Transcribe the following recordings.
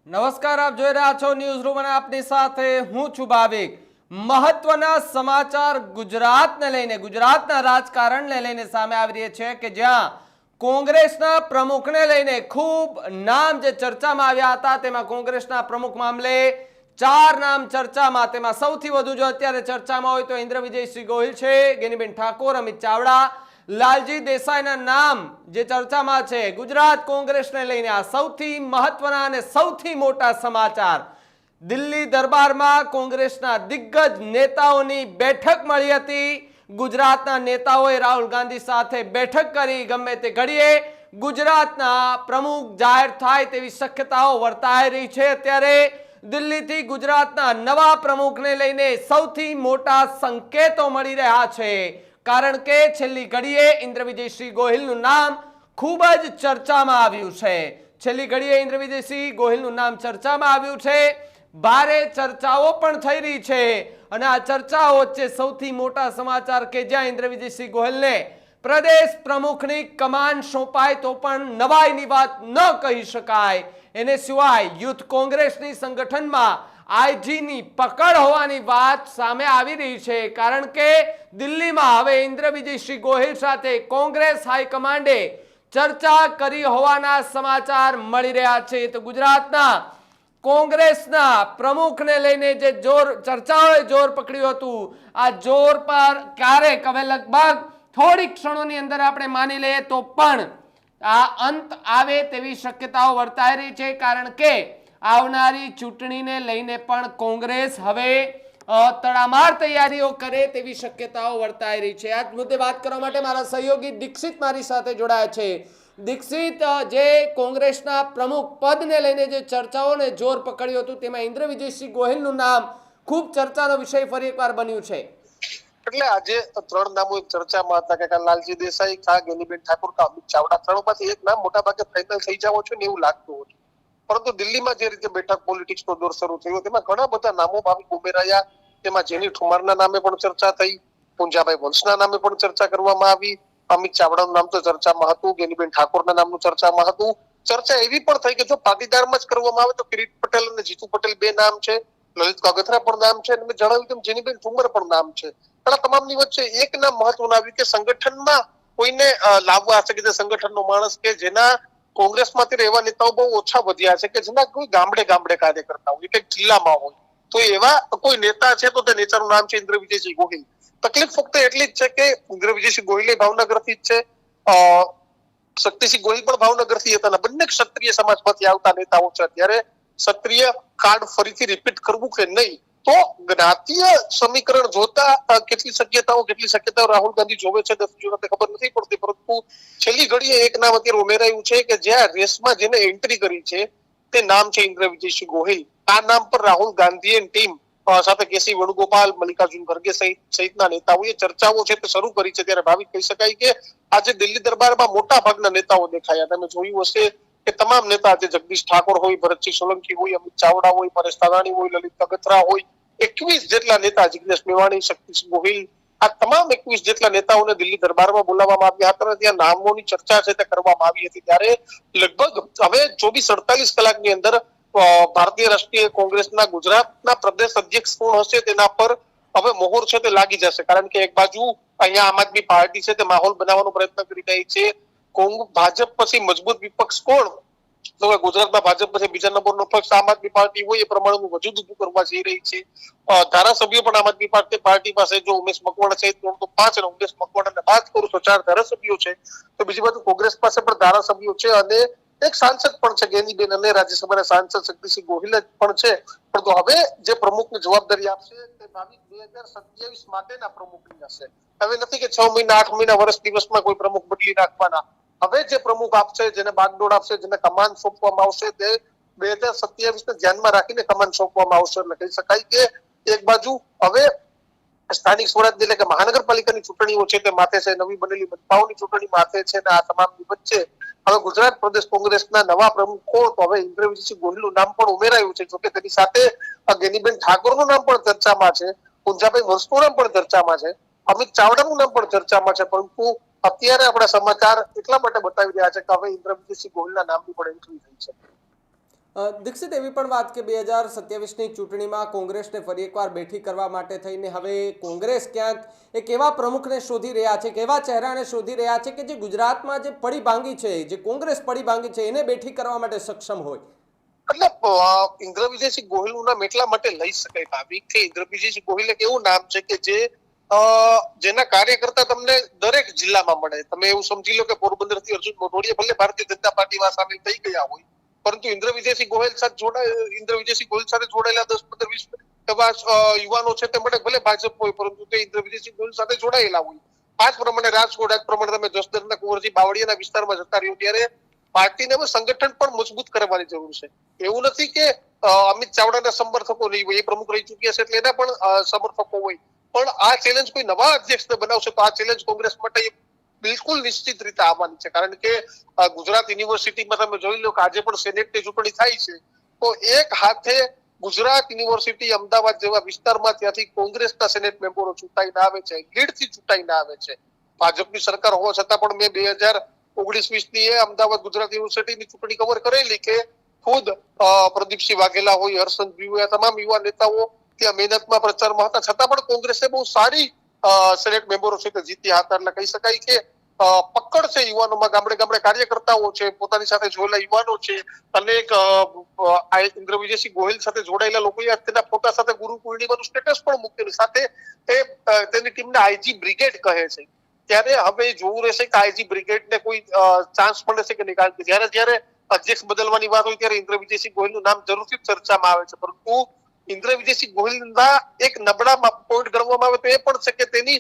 નમસ્કાર, આપ જોઈ રહ્યા છો ન્યૂઝ રૂમ અને આપની સાથે હું છું ભાવિક। મહત્વના સમાચાર ગુજરાતને લઈને, ગુજરાતના રાજકારણને લઈને સામે આવી રહ્યા છે કે જ્યાં કોંગ્રેસના પ્રમુખને લઈને ખૂબ નામ જે ચર્ચામાં આવ્યા હતા, તેમાં કોંગ્રેસના પ્રમુખ મામલે 4 નામ ચર્ચામાં, તેમાં સૌથી વધુ જો અત્યારે ચર્ચામાં હોય તો ઇન્દ્ર વિજયસિંહ ગોહિલ છે, ગેનીબેન ઠાકોર, અમિત ચાવડા, લાલજી દેસાઈના નામ જે ચર્ચામાં છે। ગુજરાત કોંગ્રેસને લઈને આ સૌથી મહત્વના અને સૌથી મોટા સમાચાર। દિલ્હી દરબારમાં કોંગ્રેસના દિગ્ગજ નેતાઓની બેઠક મળી હતી। ગુજરાતના નેતાઓએ રાહુલ ગાંધી સાથે બેઠક કરી। ગમે તે ઘડીએ ગુજરાતના પ્રમુખ જાહેર થાય તેવી શક્યતાઓ વર્તાઈ રહી છે। અત્યારે દિલ્હીથી ગુજરાતના નવા પ્રમુખને લઈને સૌથી મોટા સંકેતો મળી રહ્યા છે, કારણ કે છેલ્લી ઘડીએ ઇન્દ્ર વિજયસિંહ ગોહિલનું નામ ખૂબ જ ચર્ચામાં આવ્યું છે। છેલ્લી ઘડીએ ઇન્દ્ર વિજયસિંહ ગોહિલનું નામ ચર્ચામાં આવ્યું છે। ભારે ચર્ચાઓ પણ થઈ રહી છે અને આ ચર્ચાઓ વચ્ચે સૌથી મોટા સમાચાર કે જ્યાં ઇન્દ્ર વિજયસિંહ ગોહિલને પ્રદેશ પ્રમુખની કમાન સોંપાય તો પણ નવાઈની વાત ન કહી શકાય। એને સિવાય યુથ કોંગ્રેસની સંગઠનમાં આઈજીની પકડ હોવાની વાત સામે આવી રહી છે, કારણ કે દિલ્હીમાં હવે ઇન્દ્ર વિજયસિંહ ગોહિલ સાથે કોંગ્રેસ હાઈકમાન્ડે ચર્ચા કરી હોવાના સમાચાર મળી રહ્યા છે। તો ગુજરાતના કોંગ્રેસના પ્રમુખને લઈને જે ચર્ચાઓએ જોર પકડ્યું હતું, આ જોર પર ક્યારેક હવે લગભગ થોડી ક્ષણોની અંદર આપણે માની લઈએ તો પણ આ અંત આવે તેવી શક્યતાઓ વર્તાઈ રહી છે, કારણ કે આવનારી ચૂંટણીને લઈને પણ કોંગ્રેસ હવે તડામાર તૈયારીઓ કરે તેવી શક્યતાઓ વર્તાઈ રહી છે। આ મુદ્દે વાત કરવા માટે મારા સહયોગી દીક્ષિત મારી સાથે જોડાયા છે। દીક્ષિત, જે કોંગ્રેસના પ્રમુખ પદને લઈને જે ચર્ચાઓને જોર પકડ્યું હતું તેમાં ઇન્દ્ર વિજયસિંહ ગોહિલનું નામ ખૂબ ચર્ચાનો વિષય ફરી એકવાર બન્યું છે। એટલે આજે 3 નામો ચર્ચામાં હતા કે લાલજી દેસાઈ, ગેનીબેન ઠાકોર, અમિત ચાવડા, 3માંથી એક નામ મોટાભાગે ફાઇનલ થઈ જવો છે ને એવું લાગતું હતું, પરંતુ દિલ્હીમાં જે રીતે બેઠક પોલિટિક્સનો દોર શરૂ થયો તેમાં ઘણા બધા નામો ભાવિક ઉમેરાયા। તેમાં જેની ઠુમારના નામે પણ ચર્ચા થઈ, પુંજાભાઈ વંશના નામે પણ ચર્ચા કરવામાં આવી, અમિત ચાવડાનું નામ તો ચર્ચામાં હતું, ગેનીબેન ઠાકોરના નામનું ચર્ચામાં હતું। ચર્ચા એવી પણ થઈ કે જો પાટીદારમાં જ કરવામાં આવે તો કિરીટ પટેલ અને જીતુ પટેલ 2 નામ છે, લલિત કાગથરા પણ નામ છે, અને મેં જણાવ્યું તેમ જેનીબેન ઠુમર પણ નામ છે। પણ તમામની વચ્ચે એક નામ મહત્વનું આવ્યું કે સંગઠનમાં કોઈને લાવવા હશે કે સંગઠનનો માણસ કે જેના કોંગ્રેસમાંથી એવા નેતાઓ બહુ ઓછા વધ્યા છે કે જેના કોઈ ગામડે કાર્ય કરતા હોય, કે જિલ્લામાં હોય, તો એવા કોઈ નેતા છે તો તે નેતાનું નામ છે ઇન્દ્ર વિજયસિંહ ગોહિલ। તકલીફ ફક્ત એટલી જ છે કે ઇન્દ્ર વિજયસિંહ ગોહિલ ભાવનગરથી જ છે, શક્તિસિંહ ગોહિલ પણ ભાવનગરથી હતા, બંને ક્ષત્રિય સમાજમાંથી આવતા નેતાઓ છે। ત્યારે ક્ષત્રિય કાર્ડ ફરીથી રિપીટ કરવું કે નહીં, તો જ્ઞાતીય સમીકરણ જોતા કેટલી શક્યતાઓ રાહુલ ગાંધી જોવે છે ખબર નથી પડતી, પરંતુ છેલ્લી ઘડીએ એક નામ અત્યારે ઉમેરાયું છે કે જ્યાં રેસમાં જેને એન્ટ્રી કરી છે તે નામ છે ઇન્દ્ર વિજયસિંહ ગોહિલ। આ નામ પર રાહુલ ગાંધી ટીમ સાથે કેસી વેણુગોપાલ, મલ્લિકાર્જુન ખરગે સહિતના નેતાઓએ ચર્ચાઓ છે તે શરૂ કરી છે। ત્યારે ભાવિક કહી શકાય કે આજે દિલ્હી દરબારમાં મોટા ભાગના નેતાઓ દેખાયા। તમે જોયું હશે કે તમામ નેતા, આજે જગદીશ ઠાકોર હોય, ભરતસિંહ સોલંકી હોય, અમિત ચાવડા હોય, પરેશ ધાનાણી હોય, લલિત કગથરા હોય, 21 જેટલા નેતા, જિગ્નેશ મેવાણી, શક્તિસિંહ ગોહિલ, આ તમામ 21 જેટલા નેતાઓને દિલ્હી દરબારમાં બોલાવવામાં આવ્યા હતા અને ત્યાં નામોની ચર્ચા છે તે કરવામાં આવી હતી। ત્યારે લગભગ હવે 24-48 કલાકની અંદર ભારતીય રાષ્ટ્રીય કોંગ્રેસના ગુજરાતના પ્રદેશ અધ્યક્ષ કોણ હશે તેના પર હવે મોહર છે તે લાગી જશે, કારણ કે એક બાજુ અહીંયા આમ આદમી પાર્ટી છે તે માહોલ બનાવવાનો પ્રયત્ન કરી રહી છે। ભાજપ પછી મજબૂત વિપક્ષ કોણ, તો ગુજરાતમાં ભાજપ પછી બીજા નંબરનો પક્ષ આમ આદમી પાર્ટી હોય એ પ્રમાણેનું વજૂદ ઉભું કરવા જઈ રહી છે। ધારાસભ્યો પણ આમ આદમી પાર્ટી પાસે જો ઉમેશ મકવાણા છે તો 5, અને ઉમેશ મકવાણાને બાદ કરું તો 4 ધારાસભ્યો છે, તો બીજી બાજુ કોંગ્રેસ પાસે પણ ધારાસભ્યો છે અને એક સાંસદ પણ છે, ગેનીબેન, અને રાજ્યસભાના સાંસદ શક્તિસિંહ ગોહિલ પણ છે। પરંતુ હવે જે પ્રમુખની જવાબદારી આપશે તે 2027 માટેના પ્રમુખની હશે। હવે નથી કે 6 મહિના, 8 મહિના, વર્ષ દિવસમાં કોઈ પ્રમુખ બદલી નાખવાના। હવે જે પ્રમુખ આપશે, જેને બાગડોળ આપશે, જેને કમાન સોંપવામાં આવશે, તે 2027 ને ધ્યાનમાં રાખીને કમાન સોંપવામાં આવશે। એટલે કહી શકાય કે એક બાજુ હવે સ્થાનિક સ્વરાજ એટલે કે મહાનગરપાલિકાની ચૂંટણીઓ છે તે માથે છે, નવી બનેલી મનપાઓની ચૂંટણી માથે છે, અને આ તમામની વચ્ચે હવે ગુજરાત પ્રદેશ કોંગ્રેસના નવા પ્રમુખ કોણ, તો હવે ઇન્દ્ર વિજયસિંહ ગોહિલનું નામ પણ ઉમેરાયું છે। જોકે તેની સાથે ગેનીબેન ઠાકોરનું નામ પણ ચર્ચામાં છે, પુંજાભાઈ વંશનું નામ પણ ચર્ચામાં છે, અમિત ચાવડાનું નામ પણ ચર્ચામાં છે, પરંતુ અત્યારે આપણા સમાચાર એટલા માટે બતાવી રહ્યા છે કે હવે ઇન્દ્ર વિજયસિંહ ગોહિલના નામની પણ એન્ટ્રી થઈ છે। દીક્ષિત, એવી પણ વાત કે 2027ની ચૂંટણીમાં કોંગ્રેસને ફરી એકવાર બેઠી કરવા માટે થઈને હવે કોંગ્રેસ ક્યાંક એક એવા પ્રમુખને શોધી રહ્યા છે, કેવા ચહેરાને શોધી રહ્યા છે કે જે ગુજરાતમાં જે પડી ભાંગી છે, જે કોંગ્રેસ પડી ભાંગી છે, એને બેઠી કરવા માટે સક્ષમ હોય. એટલે ઇન્દ્ર વિજયસિંહ ગોહિલનું નામ એટલા માટે લઈ શકાય ભાવિક કે ઇન્દ્ર વિજયસિંહ ગોહિલ એક એવું નામ છે કે જેના કાર્યકર્તા તમને દરેક જિલ્લામાં મળે. તમે એવું સમજી લો કે પોરબંદર થી અર્જુન મોઢવાડિયા ભલે ભારતીય જનતા પાર્ટીમાં સામેલ થઈ ગયા હોય, પરંતુ ઇન્દ્ર વિજયસિંહ ગોહિલ સાથે જોડાયેલા 10-15-20 એવા યુવાનો છે તે મળે, ભલે ભાજપ હોય પરંતુ તે ઇન્દ્ર વિજયસિંહ ગોહિલ સાથે જોડાયેલા હોય. આ જ પ્રમાણે રાજકોટ, આ જ પ્રમાણે તમે જસદણના કુંવરજી બાવળિયાના વિસ્તારમાં જતા રહ્યો ત્યારે પાર્ટીને સંગઠન પણ મજબૂત કરવાની જરૂર છે. એવું નથી કે અમિત ચાવડાના સમર્થકો નહીં હોય, એ પ્રમુખ રહી ચૂક્યા છે એટલે એના પણ સમર્થકો હોય, પણ આ ચેલેન્જ કોઈ નવા અધ્યક્ષને બનાવશે તો આ ચેલેન્જ કોંગ્રેસ માટે બિલકુલ નિશ્ચિત રીતે આવવાની છે. કારણ કે ગુજરાત યુનિવર્સિટીમાં તમે જોઈ લો કે આજે પણ સેનેટની ચૂંટણી થાય છે, તો એક હાથે ગુજરાત યુનિવર્સિટી અમદાવાદ જેવા વિસ્તારમાં ત્યાંથી કોંગ્રેસના સેનેટ મેમ્બરો ચૂંટાઈને આવે છે, લીડથી ચૂંટાઈને આવે છે. ભાજપની સરકાર હોવા છતાં પણ મેં 2019-20ની અમદાવાદ ગુજરાત યુનિવર્સિટીની ચૂંટણી કવર કરેલી કે ખુદ પ્રદીપસિંહ વાઘેલા હોય, હર્ષદ હોય, તમામ યુવા નેતાઓ ત્યાં મહેનતમાં પ્રચારમાં હતા, છતાં પણ કોંગ્રેસે બહુ સારી સેનેટ મેમ્બરો છે જીત્યા હતા. એટલે કહી શકાય કે પકડ છે યુવાનોમાં, ગામડે ગામડે કાર્યકર્તાઓ છે, પોતાની સાથે જોયેલા યુવાનો છે. અનેક ઇન્દ્ર વિજયસિંહ ગોહિલ સાથે જોડાયેલા લોકોએ તેના ફોટા સાથે ગુરુ પૂર્ણિમાનું સ્ટેટસ પણ મૂકેલું. સાથે તેની ટીમને આઈજી બ્રિગેડ કહે છે. ત્યારે હવે જોવું રહેશે કે આઈજી બ્રિગેડને કોઈ ચાન્સ મળે છે કે નહીં. કારણ કે જ્યારે અધ્યક્ષ બદલવાની વાત હોય ત્યારે ઇન્દ્ર વિજયસિંહ ગોહિલનું નામ જરૂરથી ચર્ચામાં આવે છે, પરંતુ ઇન્દ્ર વિજયસિંહ ગોહિલના એક નબળા પોઈન્ટ ગણવામાં આવે તો એ પણ છે કે તેની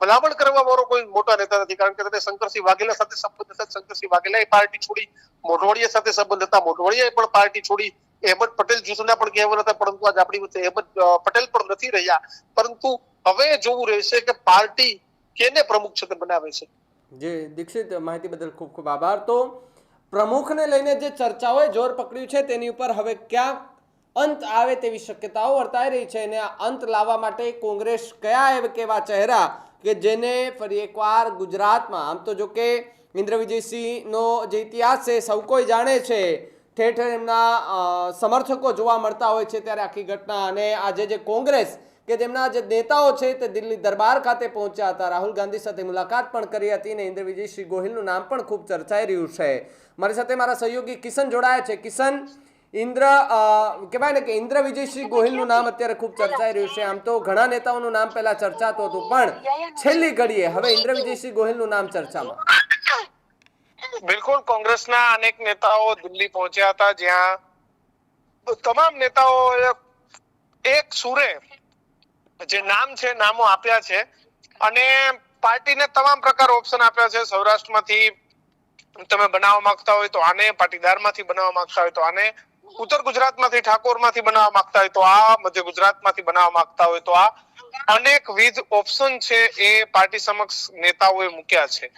ભલામણ કરવા વાળો કોઈ મોટા નેતા નથી. કારણ કે તેને શંકરસિંહ વાઘેલા સાથે સંબંધ હતા, શંકરસિંહ વાઘેલાએ પાર્ટી છોડી, મોઢવાડિયા સાથે સંબંધ હતા, મોઢવાડિયાએ પણ પાર્ટી છોડી, અહેમદ પટેલ જૂથના પણ કહેવાના હતા, પરંતુ આજ આપણી વચ્ચે અહેમદ પટેલ પણ નથી રહ્યા. પરંતુ હવે જોવું રહેશે કે પાર્ટી કેને પ્રમુખ છે તે બનાવે છે. જી દીક્ષિત, માહિતી બદલ ખૂબ ખૂબ આભાર. તો પ્રમુખને લઈને જે ચર્ચાઓએ જોર પકડ્યું છે તેની ઉપર હવે ક્યાં અંત આવે તેવી શક્યતાઓ વર્તાઈ રહી છે, અને અંત લાવવા માટે કોંગ્રેસ કયા કેવા ચહેરા કે જેને ફરી એકવાર ગુજરાતમાં, આમ તો જો કે ઇન્દ્ર વિજયસિંહનો જે ઇતિહાસ છે સૌ કોઈ જાણે છે, ઠેર ઠેર એમના સમર્થકો જોવા મળતા હોય છે, ત્યારે આખી ઘટના અને આજે જે કોંગ્રેસ કે તેમના જે નેતાઓ છે તે દિલ્હી દરબાર ખાતે પહોંચ્યા હતા, રાહુલ ગાંધી સાથે મુલાકાત પણ કરી હતી, અને ઇન્દ્ર વિજયસિંહ ગોહિલનું નામ પણ ખૂબ ચર્ચાઈ રહ્યું છે. મારી સાથે મારા સહયોગી કિશન જોડાયા છે. કિશન, કહેવાય ને કે ઇન્દ્ર વિજયસિંહ ગોહિલનું નામ અત્યારે ખૂબ ચર્ચાઈ રહ્યું છે. આમ તો ઘણા નેતાઓનું નામ પહેલા ચર્ચાતું હતું, પણ છેલ્લી ઘડીએ હવે ઇન્દ્ર વિજયસિંહ ગોહિલનું નામ ચર્ચામાં. બિલકુલ, કોંગ્રેસના અનેક નેતાઓ દિલ્હી પહોંચ્યા હતા, જ્યાં તમામ નેતાઓએ એક સુરે જે નામ છે નામો આપ્યા છે, અને પાર્ટીને તમામ પ્રકાર ઓપ્શન આપ્યા છે. સૌરાષ્ટ્રમાંથી તમે બનાવવા માંગતા હોય તો આને, પાટીદારમાંથી બનાવવા માંગતા હોય તો આને, ઉત્તર ગુજરાતમાંથી ઠાકોરમાંથી બનાવવા માંગતા હોય તો આ, મધ્ય ગુજરાતમાંથી બનાવવા માંગતા હોય તો આ, અનેકવિધ ઓપ્શન છે એ પાર્ટી સમક્ષ નેતાઓએ મૂક્યા છે.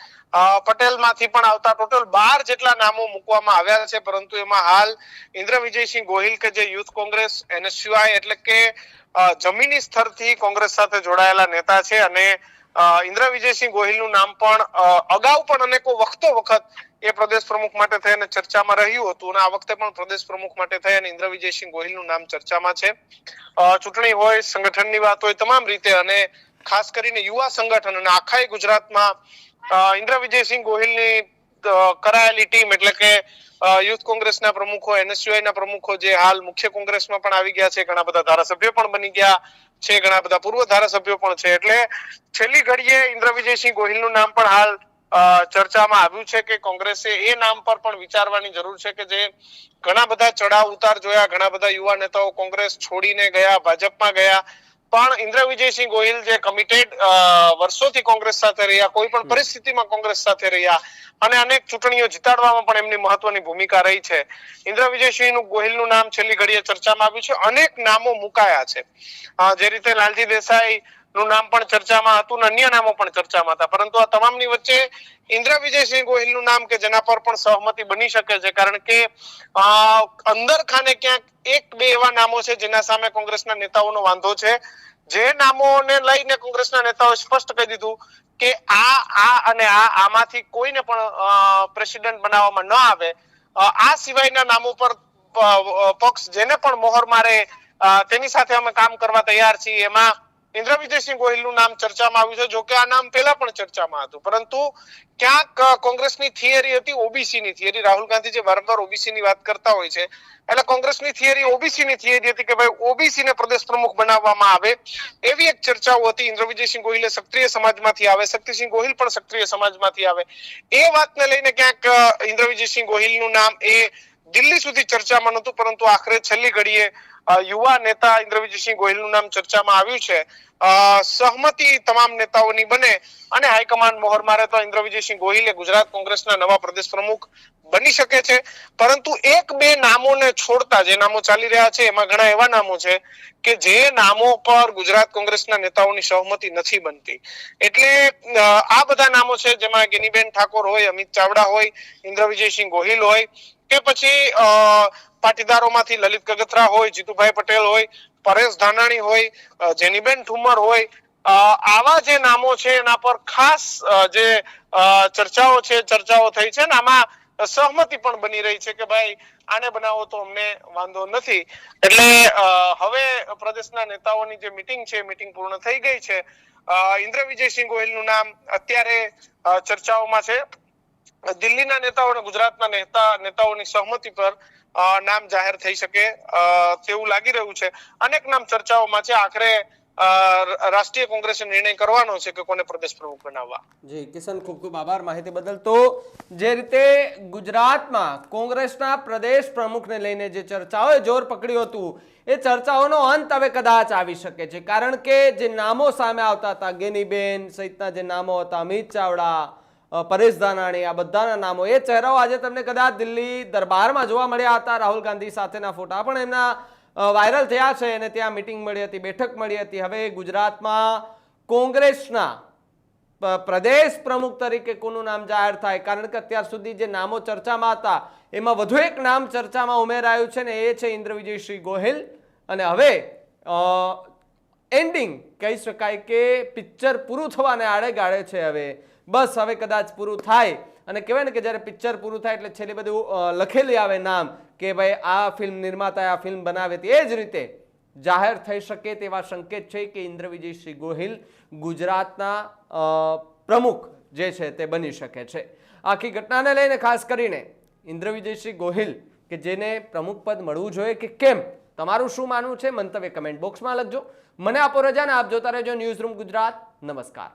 પટેલમાંથી પણ આવતા ટોટલ 12 જેટલા નામો મૂકવામાં આવ્યા છે, પરંતુ એમાં હાલ ઇન્દ્ર વિજયસિંહ ગોહિલ કે જે યુથ કોંગ્રેસ NSUI એટલે કે જમીની સ્તરથી કોંગ્રેસ સાથે જોડાયેલા નેતા છે, અને ઇન્દ્ર વિજયસિંહ ગોહિલનું નામ પણ અગાઉ પણ અનેકો વખત એ પ્રદેશ પ્રમુખ માટે થઈને ચર્ચામાં રહ્યું હતું, અને આ વખતે પણ પ્રદેશ પ્રમુખ માટે થઈ અને ઇન્દ્ર વિજયસિંહ ગોહિલનું નામ ચર્ચામાં છે. ચૂંટણી હોય, સંગઠનની વાત હોય, તમામ રીતે, અને ખાસ કરીને યુવા સંગઠન અને આખા ગુજરાતમાં ઇન્દ્ર વિજયસિંહ ગોહિલની કરાયેલી ટીમ એટલે કે યુથ કોંગ્રેસના પ્રમુખો, NSUI ના પ્રમુખો જે હાલ મુખ્ય કોંગ્રેસમાં પણ આવી ગયા છે, ઘણા બધા ધારાસભ્યો પણ બની ગયા છે, ઘણા બધા પૂર્વ ધારાસભ્યો પણ છે. એટલે છેલ્લી ઘડીએ ઇન્દ્ર વિજયસિંહ ગોહિલનું નામ પણ હાલ ચર્ચામાં આવ્યું છે કે કોંગ્રેસે એ નામ પર પણ વિચારવાની જરૂર છે કે જે ઘણા બધા ચડાવ ઉતાર જોયા, ઘણા બધા યુવા નેતાઓ કોંગ્રેસ છોડીને ગયા, ભાજપમાં ગયા, પણ ઇન્દ્ર વિજયસિંહ ગોહિલ જે કમિટેડ વર્ષોથી કોંગ્રેસ સાથે રહ્યા, કોઈ પણ પરિસ્થિતિમાં કોંગ્રેસ સાથે રહ્યા, અને અનેક ચૂંટણીઓ જીતાડવામાં પણ એમની મહત્વની ભૂમિકા રહી છે. ઇન્દ્ર વિજયસિંહ ગોહિલનું નામ છેલ્લી ઘડીએ ચર્ચામાં આવ્યું છે. અનેક નામો મુકાયા છે, જે રીતે લાલજી દેસાઈ નું નામ પણ ચર્ચામાં હતું, અન્ય નામો પણ ચર્ચામાં હતા, પરંતુ આ તમામની વચ્ચે ઇન્દ્ર વિજયસિંહ ગોહિલનું નામ કે જેના પર પણ સહમતિ બની શકે છે, કારણ કે અંદર ખાને ક્યાંક એક બે એવા નામો છે જેના સામે કોંગ્રેસના નેતાઓનો વાંધો છે, જે નામોને લઈને કોંગ્રેસના નેતાઓએ સ્પષ્ટ કહી દીધું કે અને આમાંથી કોઈને પણ પ્રેસિડેન્ટ બનાવવામાં ન આવે. આ સિવાયના નામો પર પક્ષ જેને પણ મોહર મારે તેની સાથે અમે કામ કરવા તૈયાર છીએ. એમાં ઇન્દ્ર વિજયસિંહ ગોહિલનું નામ ચર્ચામાં આવ્યું છે. જોકે આ નામ પહેલા પણ ચર્ચામાં હતું, પરંતુ ક્યાંક કોંગ્રેસની થિયરી હતી ઓબીસી ની થિયરી. રાહુલ ગાંધી જે વારંવાર ઓબીસી ની વાત કરતા હોય છે, એટલે કોંગ્રેસની થિયરી ઓબીસી ની થિયરી હતી કે ભાઈ ઓબીસી ને પ્રદેશ પ્રમુખ બનાવવામાં આવે, એવી એક ચર્ચાઓ હતી. ઇન્દ્ર વિજયસિંહ ગોહિલ ક્ષત્રિય સમાજમાંથી આવે, શક્તિસિંહ ગોહિલ પણ ક્ષત્રિય સમાજમાંથી આવે. એ વાતને લઈને ક્યાંક ઇન્દ્ર વિજયસિંહ ગોહિલનું નામ એ દિલ્હી સુધી ચર્ચામાં નહોતું, પરંતુ આખરે છેલ્લી ઘડીએ યુવા નેતા ઇન્દ્ર વિજયસિંહ ગોહિલનું નામ ચર્ચામાં આવ્યું છે. સહમતિ તમામ નેતાઓની બને અને હાઈકમાન્ડ મોહર મારે તો ઇન્દ્ર વિજયસિંહ ગોહિલ ગુજરાત કોંગ્રેસના નવા પ્રદેશ પ્રમુખ બની શકે છે. પરંતુ એક બે નામોને છોડતા જે નામો ચાલી રહ્યા છે, એમાં ઘણા એવા નામો છે કે જે નામો પર ગુજરાત કોંગ્રેસના નેતાઓની સહમતિ નથી બનતી. એટલે આ બધા નામો છે, જેમાં ગેનીબેન ઠાકોર હોય, અમિત ચાવડા હોય, ઇન્દ્ર વિજયસિંહ ગોહિલ હોય, કે પછી પાટીદારોમાંથી લલિત કગથરા હોય, જીતુભાઈ પટેલ હોય, પરેશ ધાનાણી હોય, જેનીબેન ઠુમર હોય, આવા જે નામો છે એના પર ખાસ જે ચર્ચાઓ થઈ છે ને આમાં સહમતિ પણ બની રહી છે કે ભાઈ આને બનાવો તો અમને વાંધો નથી. એટલે હવે પ્રદેશના નેતાઓની જે મીટિંગ છે, મીટિંગ પૂર્ણ થઈ ગઈ છે. ઇન્દ્ર વિજયસિંહ ગોહિલનું નામ અત્યારે ચર્ચાઓમાં છે. દિલ્હીના નેતાઓ અને ગુજરાતના નેતાઓની સહમતિ પર નામ જાહેર થઈ શકે તેવું લાગી રહ્યું છે. અનેક નામ ચર્ચાઓમાં છે. આખરે રાષ્ટ્રીય કોંગ્રેસે નિર્ણય કરવાનો છે કે કોને પ્રદેશ પ્રમુખ બનાવવા. જી કિશન, ખૂબ ખૂબ આભાર માહિતી બદલ. તો જે રીતે ગુજરાતમાં કોંગ્રેસના પ્રદેશ પ્રમુખને લઈને જે ચર્ચાઓએ જોર પકડ્યું હતું, એ ચર્ચાઓનો અંત હવે કદાચ આવી શકે છે. કારણ કે જે નામો સામે આવતા હતા, ગેનીબેન સહિતના જે નામો હતા, અમિત ચાવડા, પરેશ ધાનાણી, આ બધાના નામો, એ ચહેરાઓ આજે તમને કદાચ દિલ્હી દરબારમાં જોવા મળ્યા હતા. રાહુલ ગાંધી સાથેના ફોટા પણ એમના વાયરલ થયા છે અને ત્યાં મીટિંગ મળી હતી, બેઠક મળી હતી. હવે ગુજરાતમાં કોંગ્રેસના પ્રદેશ પ્રમુખ તરીકે કોનું નામ જાહેર થાય, કારણ કે અત્યાર સુધી જે નામો ચર્ચામાં હતા એમાં વધુ એક નામ ચર્ચામાં ઉમેરાયું છે ને એ છે ઇન્દ્ર વિજયસિંહ ગોહિલ. અને હવે એન્ડિંગ કહી શકાય કે પિક્ચર પૂરું થવાને આડે ગાળે છે. હવે કદાચ પૂરું થાય અને કહેવાય ને કે જ્યારે પિક્ચર પૂરું થાય એટલે છેલ્લે બધું લખેલી આવે નામ કે ભાઈ આ ફિલ્મ નિર્માતાએ આ ફિલ્મ બનાવી હતી, એ જ રીતે જાહેર થઈ શકે તેવા સંકેત છે કે ઇન્દ્ર વિજયસિંહ ગોહિલ ગુજરાતના પ્રમુખ જે છે તે બની શકે છે. આખી ઘટનાને લઈને ખાસ કરીને ઇન્દ્ર વિજયસિંહ ગોહિલ કે જેને પ્રમુખ પદ મળવું જોઈએ કે કેમ, તમારું શું માનવું છે મંતવ્ય કમેન્ટ બોક્સમાં લખજો. મને આપો રજા ને આપ જોતા રહેજો ન્યૂઝ રૂમ ગુજરાત. નમસ્કાર.